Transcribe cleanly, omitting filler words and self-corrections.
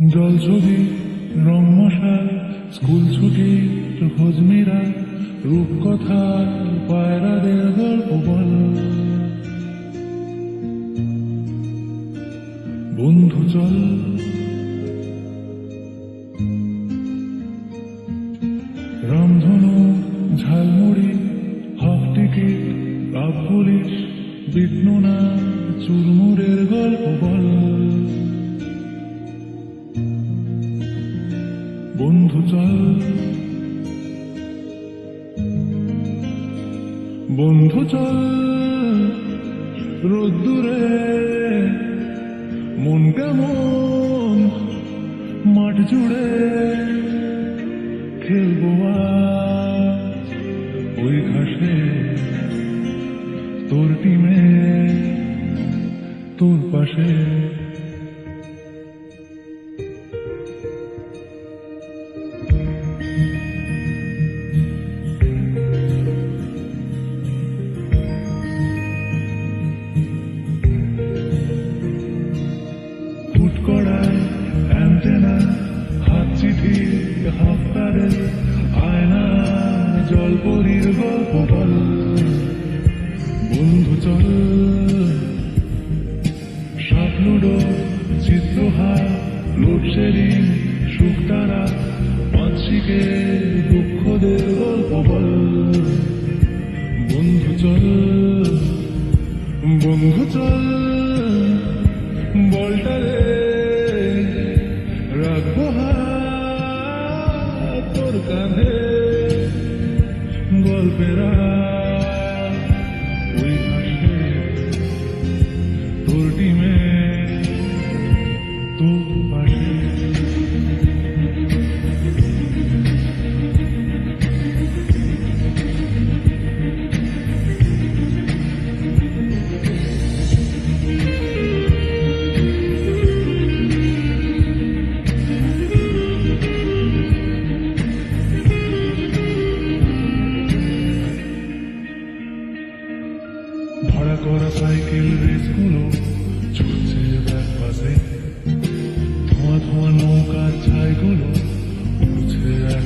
জল ছবি রং মশাল স্কুল ছুটি খোঁজ মিরা রূপকথা পায়রাদের গল্প বল বন্ধু চল রামধনু ঝালমুড়ি হাফ টিকিট কাপ পুলিশ বিটনুনা চুরমুরের গল্প বল বন্ধু চল বন্ধু চল রোদ্দুরে মন কেমন মাঠ জুড়ে খেলবো আজ ওই ঘাসে তোর টিমে তোর পাশে ফুট করায় অ্যান্টেনা হাত চিঠি হাফতারে আয়না জলপরীর গল্প বল বন্ধু চল সাপ লুডো চিত্রহার লোডশেডিং সুখ তারা পাঁচিকে দুঃখদের গল্প বল বন্ধু চল বন্ধু চল বলটারে রাখবো হাত তোর কাঁধে গল্পেরা ওই হাসে তোর টিমে তোর পাশে ভাড়া করা সাইকেল রেসগুলো ছুটছে ব্যাক পাশে ধোঁয়া ধোঁয়া নৌকার ছাইগুলো উঠছে এক